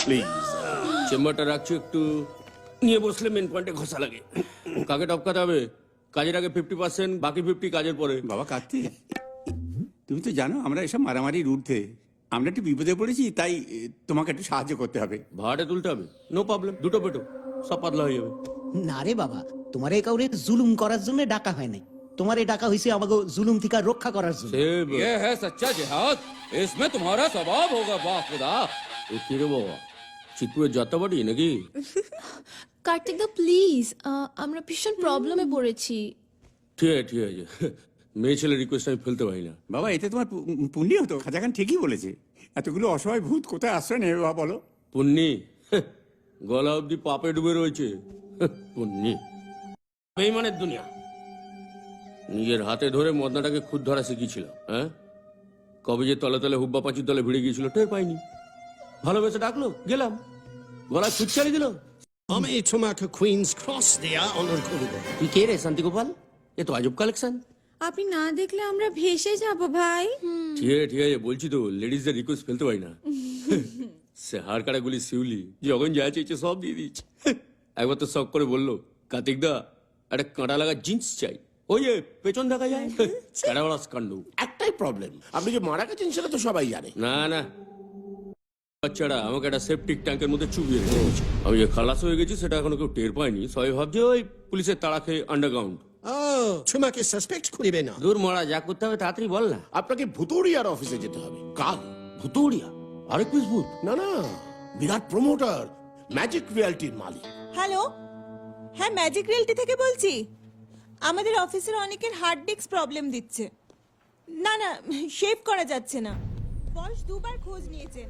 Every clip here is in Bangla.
প্লিজ। চেম্বারটা রাখছি একটু নিয়ে বসলে মেন পয়েন্টে ঘষা লাগে। কাকে টপকাতে হবে? কাজের আগে 50%, বাকি 50 কাজের পরে। বাবা কার্তিক, তুমি তো জানো আমরা এসব মারামারির ঊর্ধ্বে। আমরা একটু বিপদে পড়েছি, তাই তোমাকে একটু সাহায্য করতে হবে। ভাড়াটে তুলতে হবে, নো প্রবলেম, দুটো পেটো সব পাতলা হয়ে যাবে। না রে বাবা, তোমার এই কাউরে জুলুম করার জন্য ডাকা হয় নাই, তোমার এই ডাকা হয়েছে আমাকে জুলুম থেকে রক্ষা করার জন্য। ये है सच्चा जिहाद, इसमें तुम्हारा सवाब होगा बाप खुदा। কি রে বাবা, চিতপুরের যাত্রাবাড়ি নাকি? কার্তিক দা প্লিজ, আমরা ভীষণ প্রবলেমে পড়েছি। ঠিক আছে ঠিক আছে, মেয়ে ছেলে রিকোয়েস্ট আমি ফেলতে পারি না। বাবা এতে তোমার পুণ্যি হতো। খাজা খান ঠিকই বলেছে, এতগুলো অসহায় ভূত কোথায় আশ্রয় নেবে বাবা বলো? পুণ্যি গলা অব্দি পাপে ডুবে রয়েছে। পুণ্যি বেইমানের দুনিয়া। নিজের হাতে ধরে মদনাটাকে খুদ ধরা শিখিয়েছিল। হ্যাঁ, কবে যে তলে তলে হুব্বা পাঁচির দলে ভিড়ে গিয়েছিল টের পাইনি। ভালোবেসে ডাকলো, গেলাম, গলায় খুদ চালিয়ে দিল। আমি তোমাকে কুইন্স ক্রস দেয়া অনুরোধ করব। তুই কে রে শান্তি গোপাল? এ তো আজব কালেকশন। আপনি না দেখলে আমরা ভেসে যাব ভাই। ঠিক আছে ঠিক আছে, বলছি তো লেডিসদের রিকোয়েস্ট ফেলতে পারি না। সে হাড় কাটা গুলি শিউলি যখন যা চেয়েছে সব দিয়ে দিচ্ছে। একবার তো শখ করে বললো, কার্তিক দা একটা কাঁটা লাগা জিন্স চাই, ওই যে পেছন দেখা যায় কাঁটাওয়ালা কাণ্ড। একটাই প্রবলেম, আপনি যে মারা গেছেন সেটা তো সবাই জানে। না না, বাচ্চারা আমাকে একটা সেপটিক ট্যাঙ্কের মধ্যে চুবিয়ে রেখেছে। আমি যে খালাস হয়ে গেছি সেটা এখনো কেউ টের পায়নি। সবাই ভাবছে ওই পুলিশের তাড়া খেয়ে আন্ডারগ্রাউন্ড। ও, তোমাকে সাসপেক্ট করিবে না। দূর মরা, যা করতে হবে তাড়াতাড়ি বল না। আপনাকে ভুতুড়িয়ার অফিসে যেতে হবে কাল। ভুতুড়িয়া? আরেক পিস ভূত? না না, বিরাট প্রমোটার, ম্যাজিক রিয়ালিটির মালিক। হ্যালো, হ্যাঁ ম্যাজিক রিয়েলটি থেকে বলছি। আমাদের অফিসের অনেকের হার্ড ডিস্ক প্রবলেম দিচ্ছে। না না, শেভ করা যাচ্ছে না। বস দুবার খোঁজ নিয়েছেন,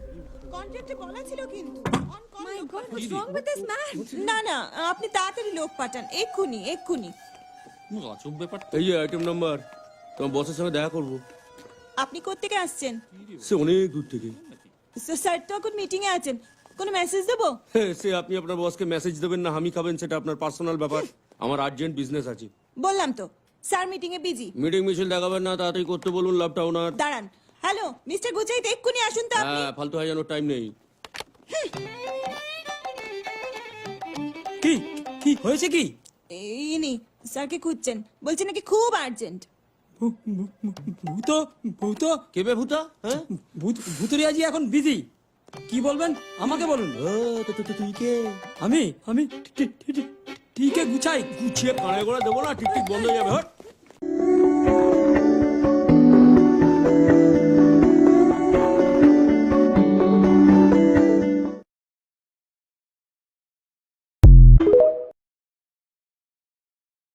কন্ট্রাক্টে বলা ছিল কিন্তু on call. My god, what's wrong with this man? না না, আপনি তাড়াতাড়ি লোক পাঠান, এক্ষুনি এক্ষুনি। এই যে আইটেম নাম্বার, তোমার বসের সঙ্গে দেখা করবো। আপনি কোত্থেকে আসছেন? সে অনেক দূর থেকে। স্যার তো এখন মিটিং এ আছেন, কোনো মেসেজ দেবো? সে আপনি আপনার বসকে মেসেজ দেবেন না আমি খাবেন সেটা আপনার পার্সোনাল ব্যাপার। আমার আর্জেন্ট বিজনেস আছে। বললাম তো স্যার মিটিং এ বিজি। মিটিং মিছিল দেখাবেন না, তাড়াতাড়ি করতে বলুন, লাভটা ওনার। দাঁড়ান, হ্যালো মিস্টার গুচাইতে এক্ষুনি আসুন তো আপনি। হ্যাঁ, ফালতু হয়ে টাইম নেই। কি কি হয়েছে কি? ইনি স্যারকে খুঁজছেন, বলছেন নাকি খুব আর্জেন্ট। ভূত ভূত কেবে ভূতা? হ্যাঁ, ভূতরিয়াজি এখন বিজি। কি বলবেন আমাকে বলুন। তুই কে? আমি আমি ঠিকে গুছাই। গুছিয়ে কানে করে দেবো না, ঠিক ঠিক বন্ধ হয়ে যাবে। হট।